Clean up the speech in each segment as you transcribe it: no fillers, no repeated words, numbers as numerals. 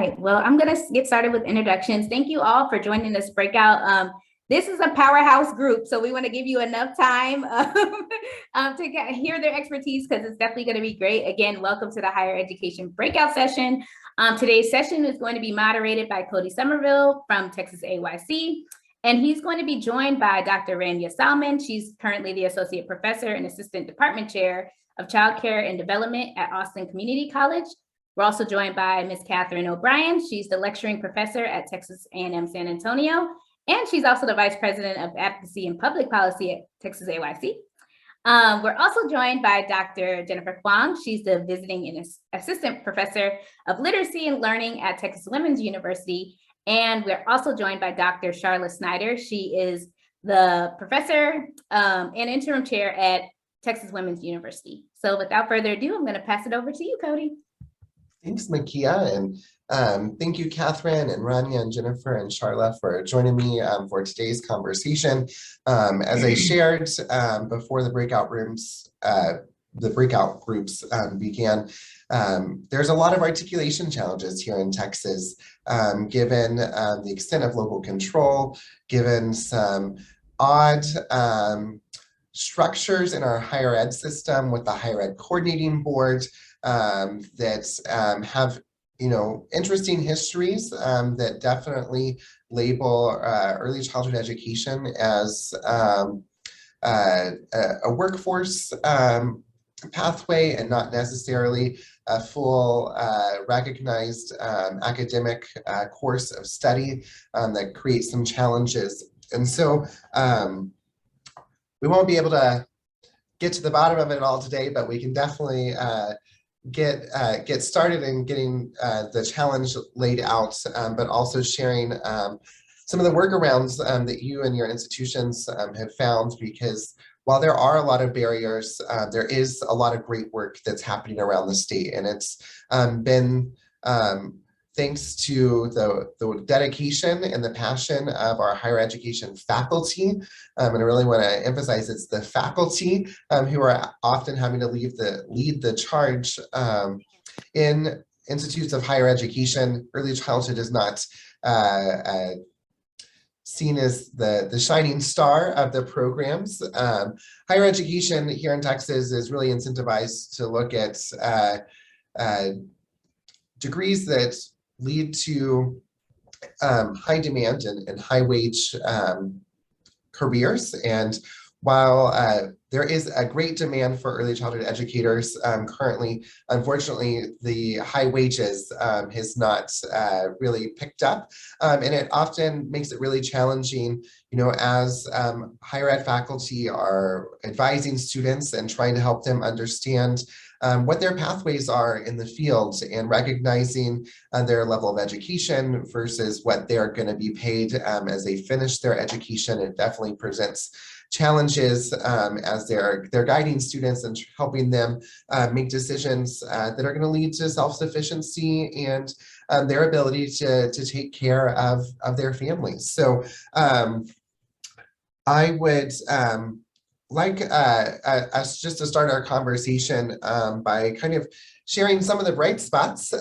Right, well, I'm going to get started with introductions. Thank you all for joining this breakout. This is a powerhouse group, so we want to give you enough time to hear their expertise because it's definitely going to be great. Again, welcome to the higher education breakout session. Today's session is going to be moderated by Cody Summerville from TXAEYC, and he's going to be joined by Dr. Rania Salman. She's currently the Associate Professor and Assistant Department Chair of Childcare and Development at Austin Community College. We're also joined by Ms. Catherine O'Brien. She's the lecturing professor at Texas A&M San Antonio, and she's also the Vice President of Advocacy and Public Policy at TXAEYC. We're also joined by Dr. Jennifer Quong. She's the visiting and assistant professor of literacy and learning at Texas Women's University. And we're also joined by Dr. Sharla Snider. She is the professor and interim chair at Texas Women's University. So without further ado, I'm going to pass it over to you, Cody. Thanks, Makia, and thank you, Catherine and Rania and Jennifer and Sharla for joining me for today's conversation. As I shared before the breakout groups began, there's a lot of articulation challenges here in Texas, given the extent of local control, given some odd structures in our higher ed system with the higher ed coordinating board, that have, interesting histories that definitely label early childhood education as a workforce pathway and not necessarily a full recognized academic course of study that creates some challenges. And so we won't be able to get to the bottom of it all today, but we can definitely get started in getting the challenge laid out, but also sharing some of the workarounds that you and your institutions have found, because while there are a lot of barriers, there is a lot of great work that's happening around the state, and it's been thanks to the dedication and the passion of our higher education faculty. And I really want to emphasize it's the faculty who are often having to lead the charge in institutes of higher education. Early childhood is not seen as the shining star of the programs. Higher education here in Texas is really incentivized to look at degrees that lead to high demand and high wage careers. And while there is a great demand for early childhood educators, currently, unfortunately, the high wages has not really picked up. And it often makes it really challenging, as higher ed faculty are advising students and trying to help them understand what their pathways are in the field, and recognizing their level of education versus what they're going to be paid as they finish their education. It definitely presents challenges as they're guiding students and helping them make decisions that are going to lead to self-sufficiency and their ability to take care of their families. So I would like us just to start our conversation by kind of sharing some of the bright spots.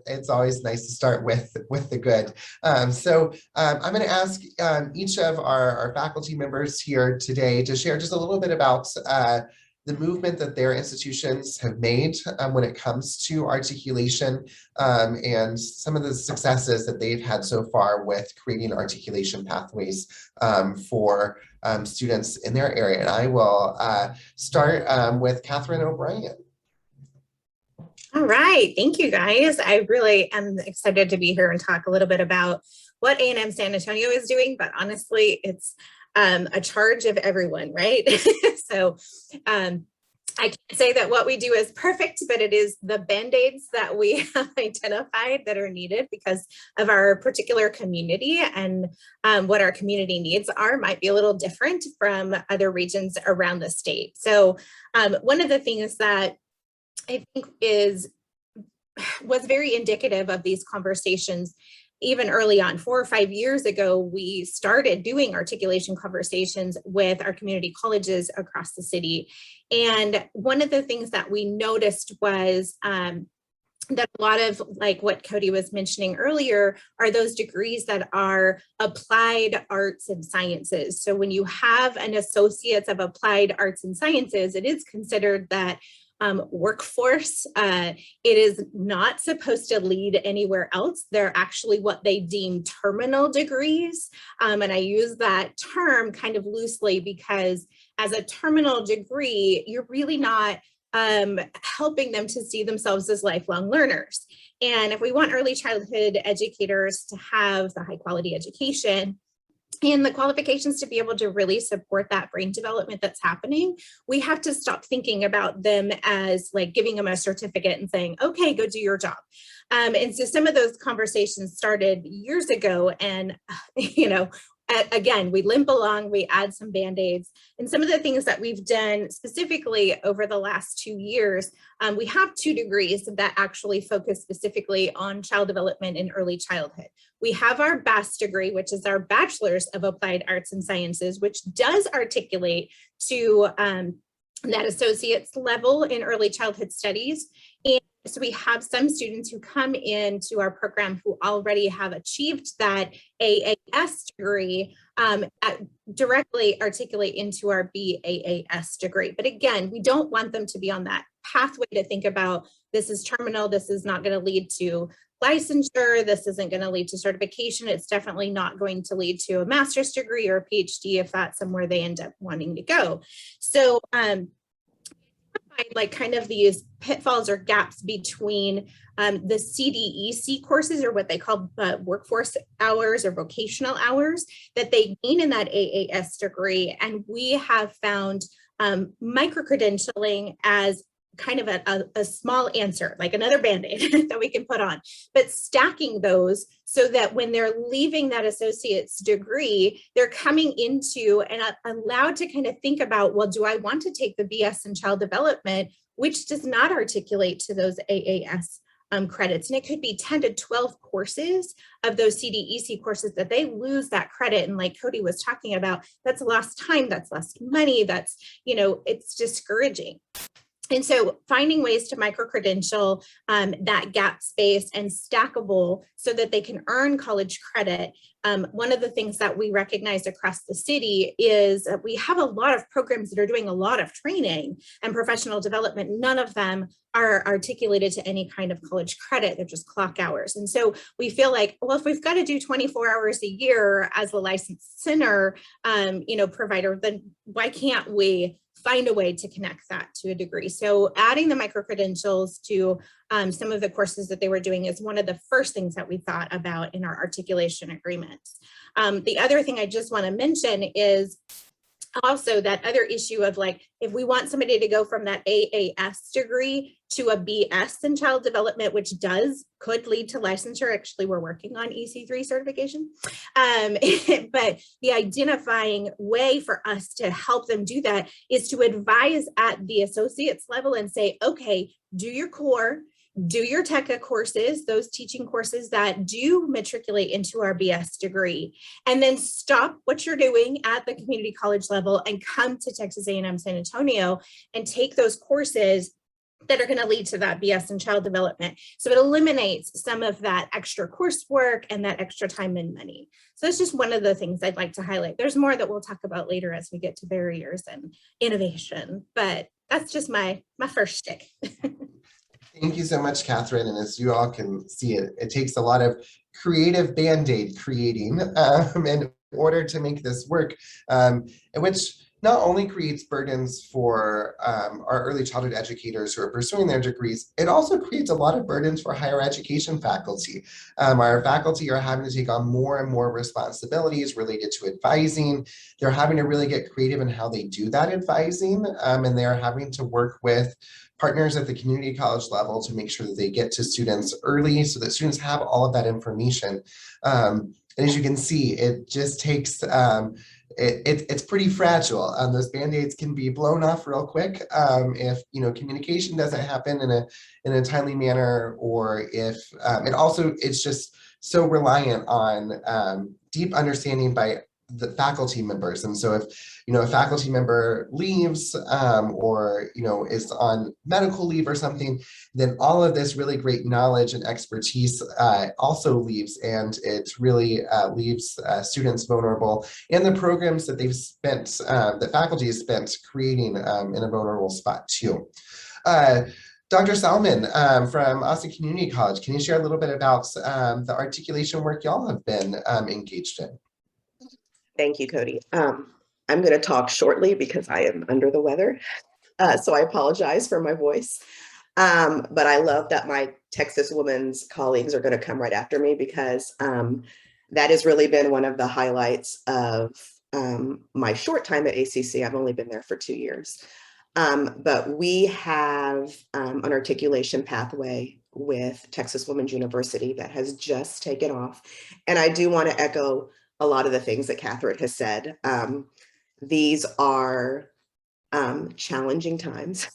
It's always nice to start with the good. So I'm going to ask each of our faculty members here today to share just a little bit about the movement that their institutions have made when it comes to articulation, and some of the successes that they've had so far with creating articulation pathways for students in their area. And I will start with Catherine O'Brien. All right, thank you guys. I really am excited to be here and talk a little bit about what A&M San Antonio is doing, but honestly, it's a charge of everyone, right? So I can't say that what we do is perfect, but it is the band-aids that we have identified that are needed because of our particular community, and what our community needs are might be a little different from other regions around the state. So one of the things that I think was very indicative of these conversations even early on, 4 or 5 years ago, we started doing articulation conversations with our community colleges across the city. And one of the things that we noticed was that a lot of, like what Cody was mentioning earlier, are those degrees that are applied arts and sciences. So when you have an associates of applied arts and sciences, it is considered that workforce. It is not supposed to lead anywhere else. They're actually what they deem terminal degrees. And I use that term kind of loosely because as a terminal degree, you're really not helping them to see themselves as lifelong learners. And if we want early childhood educators to have the high quality education and the qualifications to be able to really support that brain development that's happening, we have to stop thinking about them as like giving them a certificate and saying, okay, go do your job. And so some of those conversations started years ago, and you know, again, we limp along, we add some Band-Aids. And some of the things that we've done specifically over the last 2 years, we have 2 degrees that actually focus specifically on child development in early childhood. We have our BAS degree, which is our Bachelor's of Applied Arts and Sciences, which does articulate to that associate's level in early childhood studies. And so we have some students who come into our program who already have achieved that AAS degree directly articulate into our BAAS degree. But again, we don't want them to be on that pathway to think about this is terminal, this is not going to lead to licensure, this isn't going to lead to certification, it's definitely not going to lead to a master's degree or a PhD if that's somewhere they end up wanting to go. So like kind of these pitfalls or gaps between the CDEC courses, or what they call workforce hours or vocational hours that they gain in that AAS degree. And we have found micro-credentialing as kind of a small answer, like another Band-Aid that we can put on, but stacking those so that when they're leaving that associate's degree, they're coming into and allowed to kind of think about, well, do I want to take the BS in child development, which does not articulate to those AAS credits. And it could be 10 to 12 courses of those CDEC courses that they lose that credit. And like Cody was talking about, that's lost time, that's lost money, that's, you know, it's discouraging. And so finding ways to micro-credential that gap space and stackable so that they can earn college credit. One of the things that we recognize across the city is we have a lot of programs that are doing a lot of training and professional development. None of them are articulated to any kind of college credit. They're just clock hours. And so we feel like, well, if we've got to do 24 hours a year as the licensed center, provider, then why can't we find a way to connect that to a degree? So adding the micro-credentials to some of the courses that they were doing is one of the first things that we thought about in our articulation agreements. The other thing I just want to mention is also that other issue of like, if we want somebody to go from that AAS degree to a BS in child development, which could lead to licensure. Actually, we're working on EC3 certification. But the identifying way for us to help them do that is to advise at the associate's level and say, okay, do your core, do your TECA courses, those teaching courses that do matriculate into our BS degree, and then stop what you're doing at the community college level and come to Texas A&M San Antonio and take those courses that are going to lead to that BS in child development. So it eliminates some of that extra coursework and that extra time and money. So that's just one of the things I'd like to highlight. There's more that we'll talk about later as we get to barriers and innovation, but that's just my first shtick. Thank you so much, Catherine. And as you all can see, it takes a lot of creative Band-Aid creating in order to make this work, which not only creates burdens for our early childhood educators who are pursuing their degrees, it also creates a lot of burdens for higher education faculty. Our faculty are having to take on more and more responsibilities related to advising. They're having to really get creative in how they do that advising, and they're having to work with partners at the community college level to make sure that they get to students early so that students have all of that information. And as you can see, it just takes, it's pretty fragile. Those Band-Aids can be blown off real quick if communication doesn't happen in a timely manner, or if it's just so reliant on deep understanding by the faculty members. And so if, a faculty member leaves or, is on medical leave or something, then all of this really great knowledge and expertise also leaves, and it really leaves students vulnerable, and the programs that they've spent, the faculty has spent creating in a vulnerable spot too. Dr. Salman from Austin Community College, can you share a little bit about the articulation work y'all have been engaged in? Thank you, Cody. I'm going to talk shortly because I am under the weather, so I apologize for my voice. But I love that my Texas Women's colleagues are going to come right after me, because that has really been one of the highlights of my short time at ACC. I've only been there for 2 years. But we have an articulation pathway with Texas Women's University that has just taken off. And I do want to echo a lot of the things that Catherine has said. These are challenging times,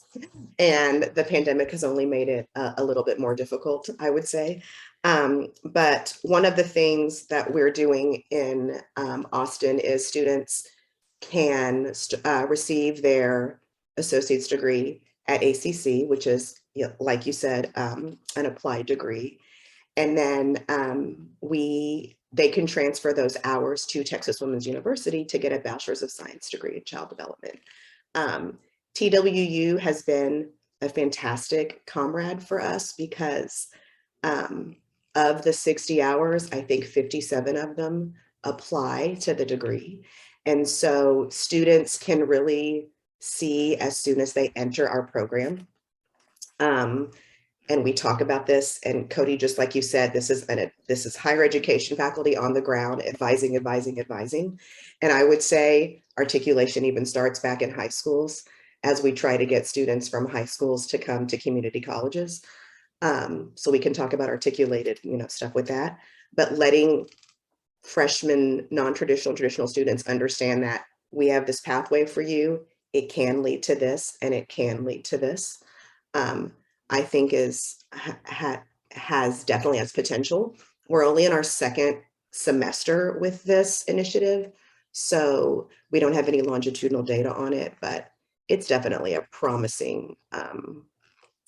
and the pandemic has only made it a little bit more difficult, I would say. But one of the things that we're doing in Austin is students can receive their associate's degree at ACC, which is, like you said, an applied degree. And then they can transfer those hours to Texas Women's University to get a Bachelor's of Science degree in child development. TWU has been a fantastic comrade for us, because of the 60 hours, I think 57 of them apply to the degree. And so students can really see as soon as they enter our program. And we talk about this, and Cody, just like you said, this is higher education faculty on the ground advising. And I would say articulation even starts back in high schools, as we try to get students from high schools to come to community colleges. So we can talk about articulated, stuff with that, but letting freshmen, non-traditional, traditional students understand that we have this pathway for you. It can lead to this, and it can lead to this. I think definitely has potential. We're only in our second semester with this initiative, so we don't have any longitudinal data on it, but it's definitely a promising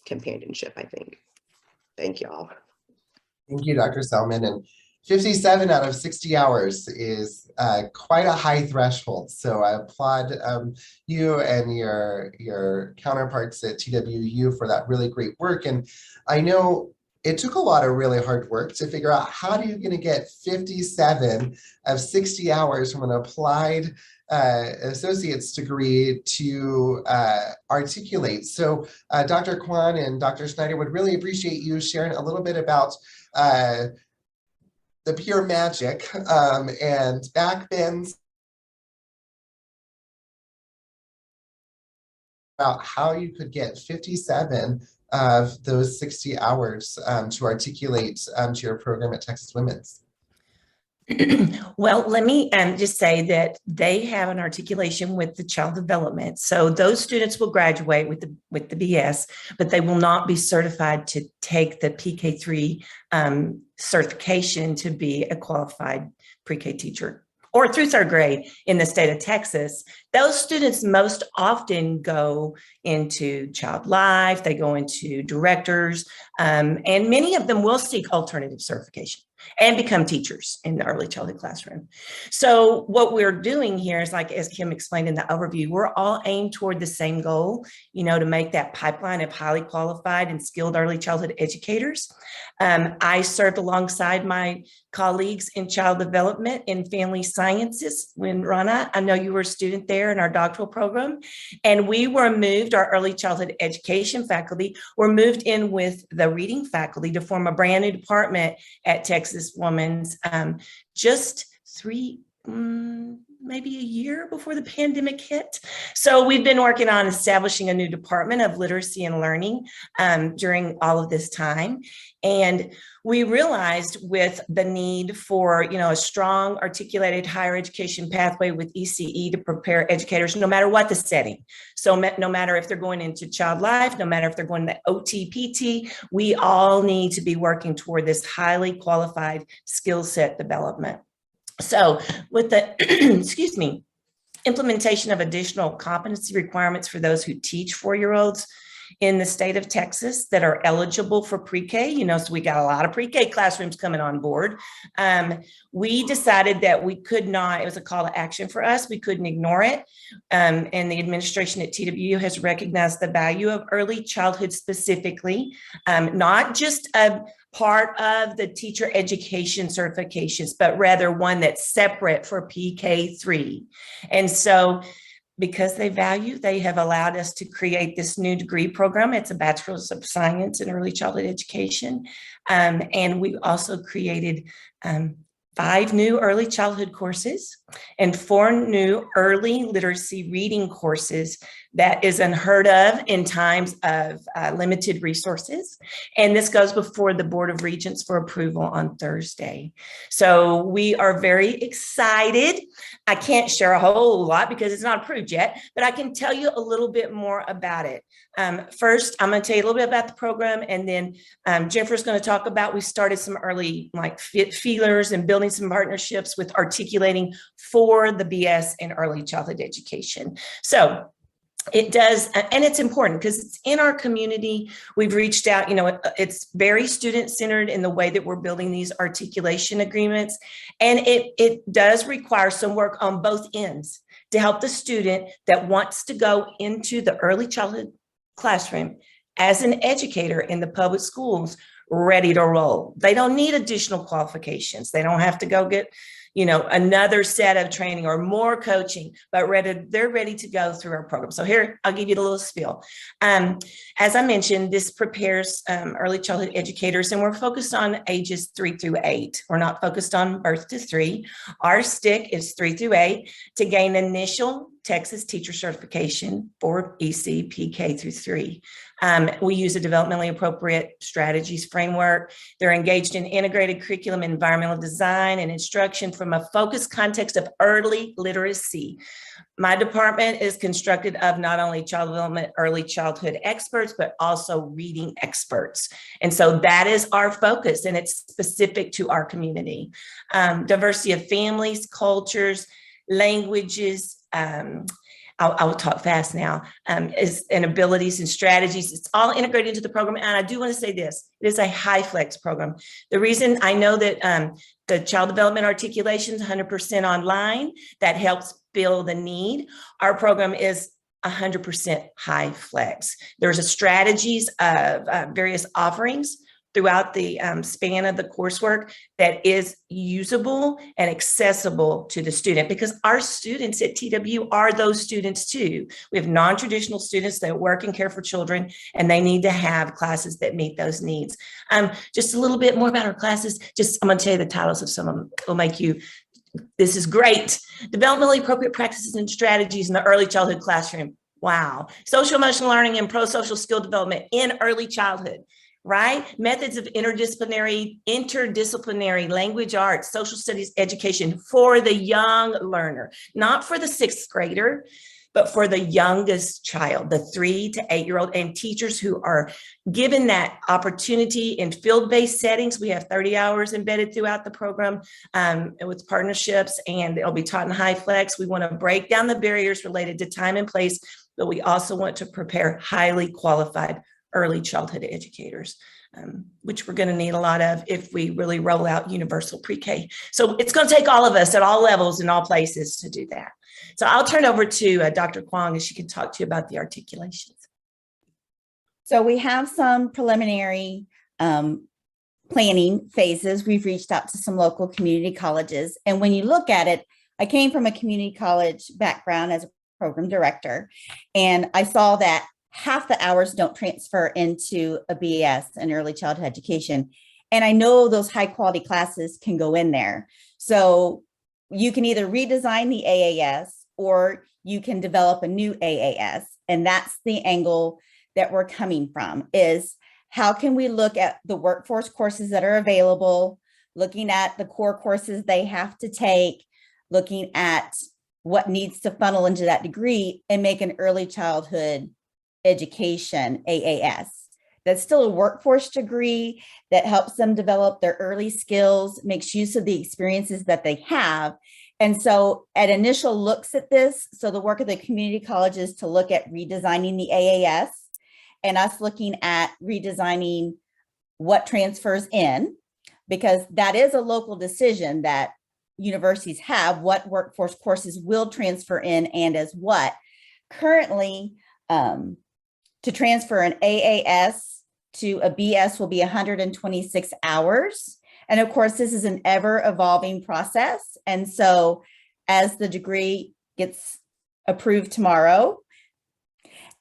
companionship, I think. Thank you all. Thank you, Dr. Salman. And 57 out of 60 hours is quite a high threshold. So I applaud you and your counterparts at TWU for that really great work. And I know it took a lot of really hard work to figure out how are you going to get 57 of 60 hours from an applied associate's degree to articulate. So Dr. Quong and Dr. Snider would really appreciate you sharing a little bit about the pure magic and backbends about how you could get 57 of those 60 hours to articulate to your program at Texas Women's. Well, let me just say that they have an articulation with the child development. So those students will graduate with the BS, but they will not be certified to take the PK3 certification to be a qualified pre-K teacher or through third grade in the state of Texas. Those students most often go into child life, they go into directors, and many of them will seek alternative certification and become teachers in the early childhood classroom. So what we're doing here is, like, as Kim explained in the overview, we're all aimed toward the same goal, to make that pipeline of highly qualified and skilled early childhood educators. I served alongside my colleagues in child development in family sciences when Rania, I know you were a student there in our doctoral program, and we were moved, our early childhood education faculty were moved in with the reading faculty to form a brand new department at Texas Women's just maybe a year before the pandemic hit. So we've been working on establishing a new department of literacy and learning during all of this time. And we realized with the need for, a strong articulated higher education pathway with ECE to prepare educators, no matter what the setting. So no matter if they're going into child life, no matter if they're going to OT, PT, we all need to be working toward this highly qualified skill set development. So with the, excuse me, implementation of additional competency requirements for those who teach 4-year-olds in the state of Texas that are eligible for pre-K, you know, so we got a lot of pre-K classrooms coming on board. We decided that we could not, it was a call to action for us, we couldn't ignore it. And the administration at TWU has recognized the value of early childhood specifically, not just a part of the teacher education certifications, but rather one that's separate for PK3. And so because they have allowed us to create this new degree program. It's a Bachelor's of Science in Early Childhood Education. And we also created 5 new early childhood courses and 4 new early literacy reading courses that is unheard of in times of limited resources. And this goes before the Board of Regents for approval on Thursday. So we are very excited. I can't share a whole lot because it's not approved yet, but I can tell you a little bit more about it. First, I'm going to tell you a little bit about the program, and then Jennifer's going to talk about, we started some early feelers and building some partnerships with Articulating for the BS in early childhood education. So it does, and it's important because it's in our community. We've reached out, you know, it's very student-centered in the way that we're building these articulation agreements. And it does require some work on both ends to help the student that wants to go into the early childhood classroom as an educator in the public schools ready to roll. They don't need additional qualifications. They don't have to go get, you know, another set of training or more coaching, but they're ready to go through our program. So here, I'll give you a little spiel. As I mentioned, this prepares early childhood educators, and we're focused on ages 3 through 8. We're not focused on birth to 3. Our stick is 3 through 8 to gain initial Texas teacher certification for ECE PK through 3. We use a developmentally appropriate strategies framework. They're engaged in integrated curriculum, environmental design, and instruction from a focused context of early literacy. My department is constructed of not only child development, early childhood experts, but also reading experts. And so that is our focus, and it's specific to our community. Diversity of families, cultures, languages, I'll talk fast now, and abilities and strategies. It's all integrated into the program. And I do want to say this, it is a high flex program. The reason I know that the child development articulation is 100% online, that helps fill the need. Our program is 100% high flex. There's a strategies of various offerings throughout the span of the coursework that is usable and accessible to the student, because our students at TW are those students too. We have non-traditional students that work and care for children, and they need to have classes that meet those needs. Just a little bit more about our classes. I'm gonna tell you the titles of some of them. Will make you, this is great. Developmentally appropriate practices and strategies in the early childhood classroom. Wow. Social emotional learning and pro-social skill development in early childhood. Right? Methods of interdisciplinary language arts, social studies education for the young learner, not for the 6th grader, but for the youngest child, the 3 to 8-year-old, and teachers who are given that opportunity in field-based settings. We have 30 hours embedded throughout the program with partnerships, and it'll be taught in high flex. We want to break down the barriers related to time and place, but we also want to prepare highly qualified early childhood educators, which we're going to need a lot of if we really roll out universal pre-K. So it's going to take all of us at all levels in all places to do that. So I'll turn over to Dr. Quong, and she can talk to you about the articulations. So we have some preliminary planning phases. We've reached out to some local community colleges. And when you look at it, I came from a community college background as a program director, and I saw that half the hours don't transfer into a BS in early childhood education. And I know those high quality classes can go in there. So you can either redesign the AAS or you can develop a new AAS. And that's the angle that we're coming from, is how can we look at the workforce courses that are available, looking at the core courses they have to take, looking at what needs to funnel into that degree, and make an early childhood education AAS that's still a workforce degree that helps them develop their early skills, makes use of the experiences that they have. And so at initial looks at this, so the work of the community colleges to look at redesigning the AAS and us looking at redesigning what transfers in, because that is a local decision that universities have, what workforce courses will transfer in and as what. Currently, to transfer an AAS to a BS will be 126 hours. And of course, this is an ever evolving process. And so as the degree gets approved tomorrow,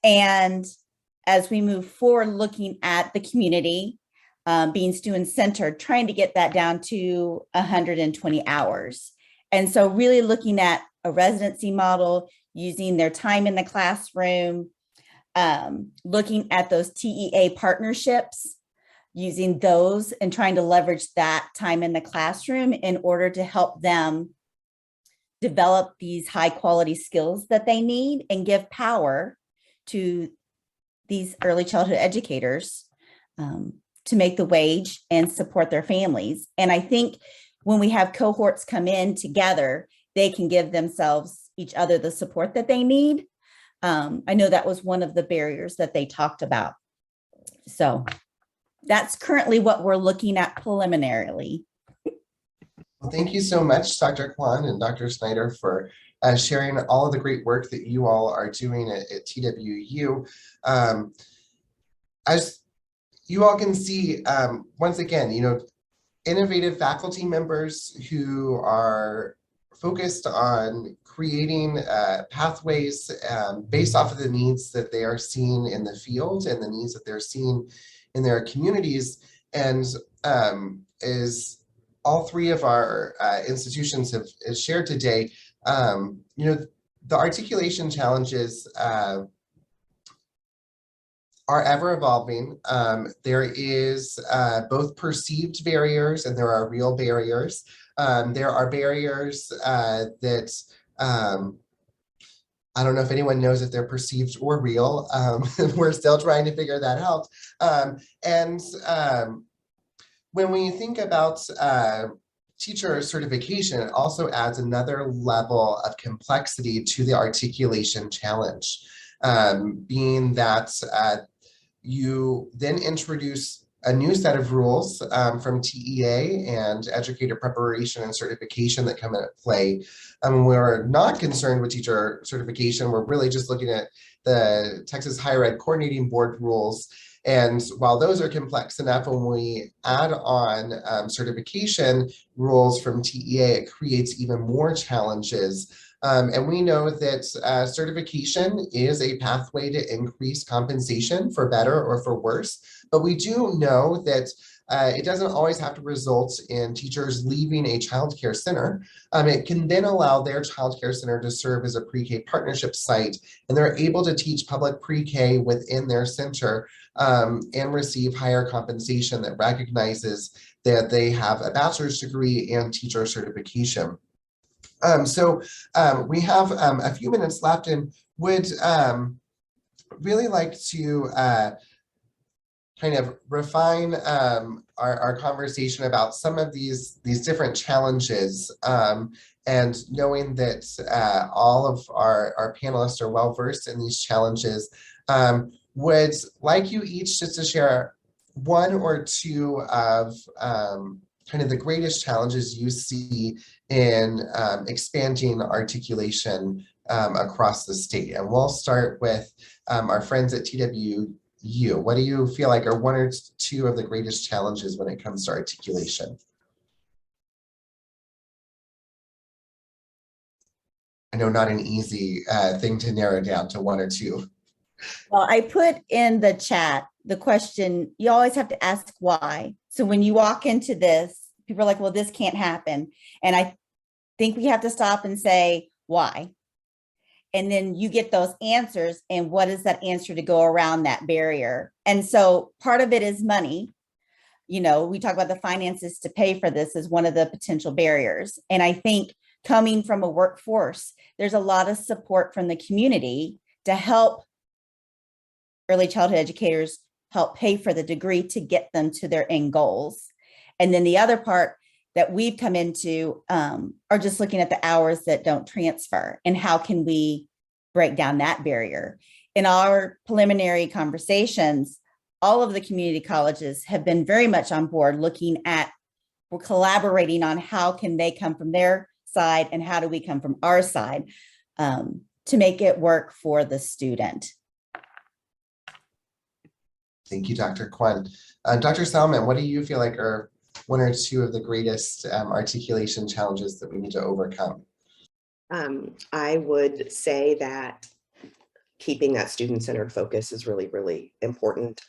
and as we move forward looking at the community, being student centered, trying to get that down to 120 hours. And so really looking at a residency model, using their time in the classroom, looking at those TEA partnerships, using those and trying to leverage that time in the classroom in order to help them develop these high quality skills that they need and give power to these early childhood educators to make the wage and support their families. And I think when we have cohorts come in together, they can give themselves each other the support that they need. I know that was one of the barriers that they talked about. So that's currently what we're looking at preliminarily. Well, thank you so much, Dr. Quong and Dr. Snider, for sharing all of the great work that you all are doing at TWU. As you all can see, once again, innovative faculty members who are focused on creating pathways based off of the needs that they are seeing in the field and the needs that they're seeing in their communities. And as all three of our institutions have shared today, the articulation challenges are ever evolving. There is both perceived barriers and there are real barriers. There are barriers that I don't know if anyone knows if they're perceived or real. We're still trying to figure that out. When we think about teacher certification, it also adds another level of complexity to the articulation challenge, being that you then introduce a new set of rules from TEA and educator preparation and certification that come into play. We're not concerned with teacher certification. We're really just looking at the Texas Higher Ed Coordinating Board rules. And while those are complex enough, when we add on certification rules from TEA, it creates even more challenges. And we know that certification is a pathway to increase compensation for better or for worse. But we do know that it doesn't always have to result in teachers leaving a childcare center. It can then allow their childcare center to serve as a pre-K partnership site, and they're able to teach public pre-K within their center and receive higher compensation that recognizes that they have a bachelor's degree and teacher certification. So we have a few minutes left and would really like to kind of refine our conversation about some of these different challenges, and knowing that all of our panelists are well versed in these challenges, would like you each just to share one or two of kind of the greatest challenges you see in expanding articulation across the state. And we'll start with our friends at TWU. What do you feel like are one or two of the greatest challenges when it comes to articulation? I know not an easy thing to narrow down to one or two. Well, I put in the chat the question, you always have to ask why. So when you walk into this, people are like, well, this can't happen. And I think we have to stop and say, why? And then you get those answers, and what is that answer to go around that barrier? And so part of it is money. We talk about the finances to pay for this as one of the potential barriers. And I think coming from a workforce, there's a lot of support from the community to help early childhood educators help pay for the degree to get them to their end goals. And then the other part that we've come into are just looking at the hours that don't transfer and how can we break down that barrier. In our preliminary conversations, all of the community colleges have been very much on board looking at, we're collaborating on how can they come from their side and how do we come from our side to make it work for the student. Thank you, Dr. Quong. Dr. Salman, what do you feel like are one or two of the greatest articulation challenges that we need to overcome? I would say that keeping that student-centered focus is really, really important.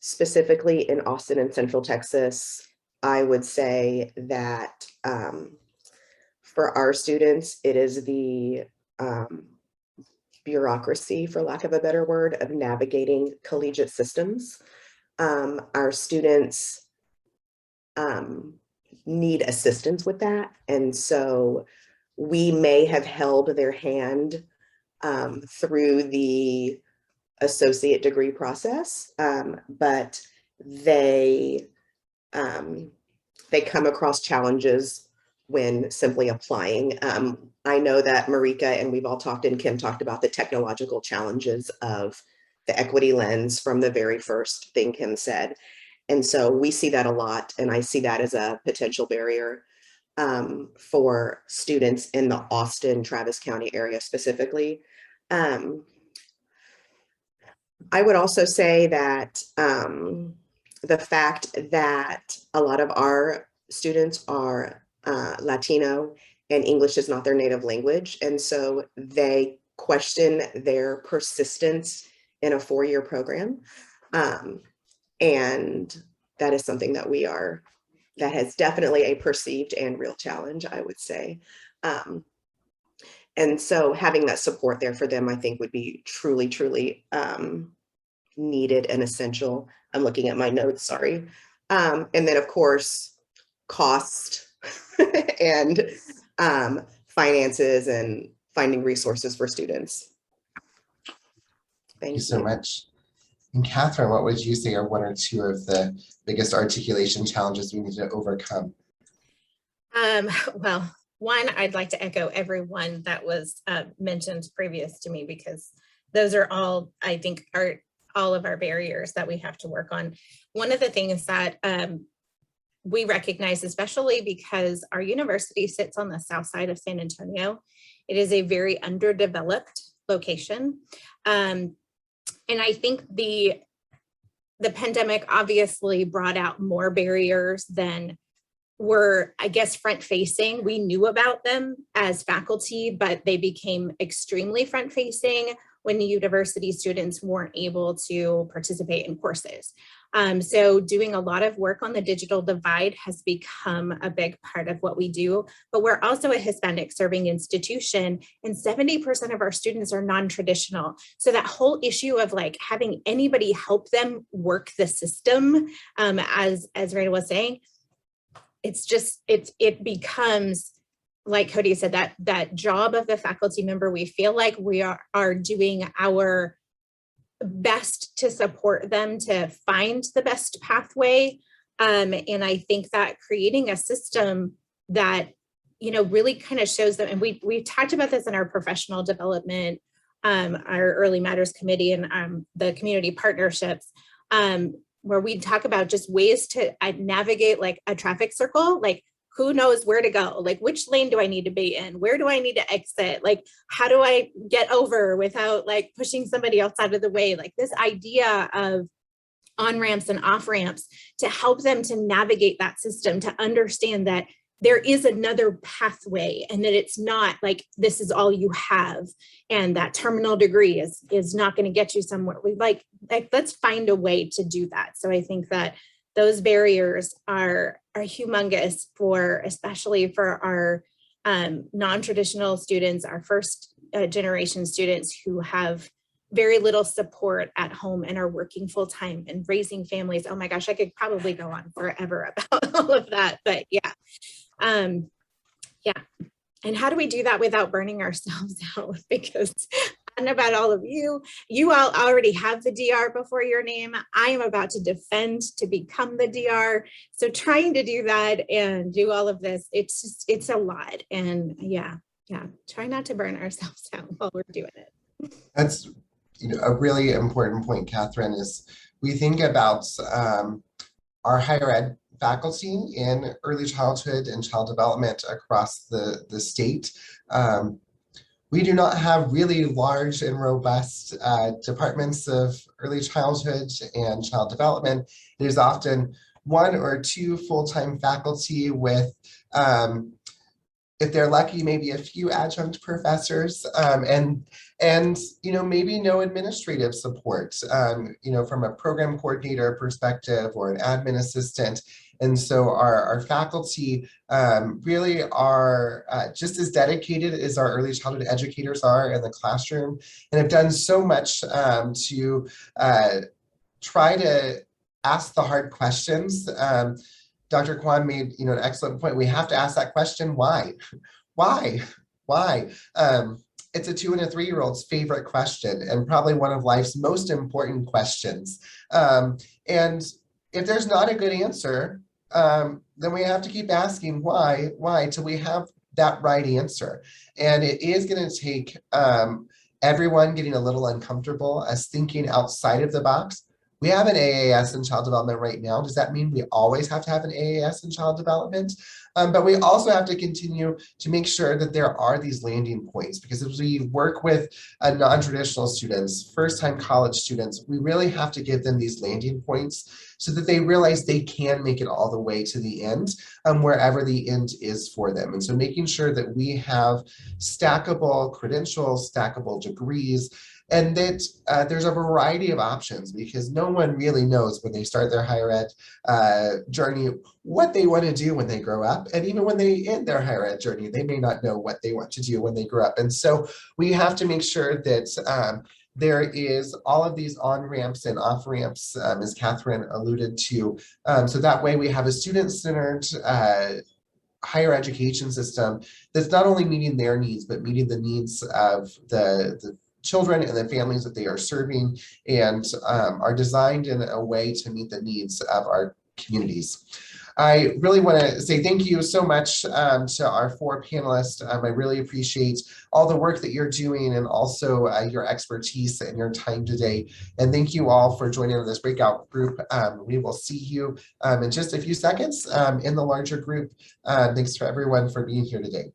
Specifically in Austin and Central Texas, I would say that for our students, it is the bureaucracy, for lack of a better word, of navigating collegiate systems. Our students need assistance with that. And so we may have held their hand through the associate degree process, but they come across challenges when simply applying. I know that Marika and we've all talked, and Kim talked about the technological challenges of the equity lens from the very first thing Kim said. And so we see that a lot, and I see that as a potential barrier for students in the Austin, Travis County area specifically. I would also say that the fact that a lot of our students are Latino and English is not their native language. And so they question their persistence in a four-year program. And that is something that that has definitely a perceived and real challenge, I would say. And so having that support there for them, I think would be truly, truly needed and essential. I'm looking at my notes, sorry. And then of course, cost and finances and finding resources for students. Thank you so much. And Catherine, what would you say are one or two of the biggest articulation challenges we need to overcome? Well, one, I'd like to echo everyone that was mentioned previous to me, because those are all, I think, are all of our barriers that we have to work on. One of the things that we recognize, especially because our university sits on the south side of San Antonio, it is a very underdeveloped location. And I think the pandemic obviously brought out more barriers than were, I guess, front facing. We knew about them as faculty, but they became extremely front facing when the university students weren't able to participate in courses. So doing a lot of work on the digital divide has become a big part of what we do, but we're also a Hispanic serving institution, and 70% of our students are non-traditional. So that whole issue of like having anybody help them work the system, as Rania was saying, it becomes, like Cody said, that job of the faculty member. We feel like we are doing our best to support them to find the best pathway. And I think that creating a system that, really kind of shows them, and we talked about this in our professional development, our early matters committee and the community partnerships, where we talk about just ways to navigate like a traffic circle, like who knows where to go? Like, which lane do I need to be in? Where do I need to exit? Like, how do I get over without like pushing somebody else out of the way? Like this idea of on-ramps and off-ramps to help them to navigate that system, to understand that there is another pathway and that it's not like this is all you have and that terminal degree is not going to get you somewhere. We like let's find a way to do that. So I think that those barriers are humongous especially for our non-traditional students, our first generation students who have very little support at home and are working full time and raising families. Oh my gosh, I could probably go on forever about all of that, but yeah. And how do we do that without burning ourselves out? Because about all of you. You all already have the DR before your name. I am about to defend to become the DR. So trying to do that and do all of this, it's a lot. And yeah, try not to burn ourselves out while we're doing it. That's a really important point, Catherine, is we think about our higher ed faculty in early childhood and child development across the state. We do not have really large and robust departments of early childhood and child development. It is often 1 or 2 full-time faculty with, if they're lucky, maybe a few adjunct professors, and maybe no administrative support, from a program coordinator perspective or an admin assistant. And so our faculty really are just as dedicated as our early childhood educators are in the classroom, and have done so much to try to ask the hard questions. Dr. Quong made an excellent point. We have to ask that question, why? Why? It's a 2- and 3-year-old's favorite question, and probably one of life's most important questions. And if there's not a good answer, then we have to keep asking why till we have that right answer. And it is going to take everyone getting a little uncomfortable as thinking outside of the box. We have an AAS in child development right now. Does that mean we always have to have an AAS in child development? But we also have to continue to make sure that there are these landing points, because as we work with non-traditional students, first-time college students, we really have to give them these landing points so that they realize they can make it all the way to the end, wherever the end is for them. And so making sure that we have stackable credentials, stackable degrees, and that there's a variety of options, because no one really knows when they start their higher ed journey what they want to do when they grow up. And even when they end their higher ed journey, they may not know what they want to do when they grow up. And so we have to make sure that there is all of these on-ramps and off-ramps, as Catherine alluded to. So that way we have a student-centered higher education system that's not only meeting their needs, but meeting the needs of the children and the families that they are serving, and are designed in a way to meet the needs of our communities. I really want to say thank you so much to our 4 panelists. I really appreciate all the work that you're doing, and also your expertise and your time today. And thank you all for joining in this breakout group. We will see you in just a few seconds in the larger group. Thanks for everyone for being here today.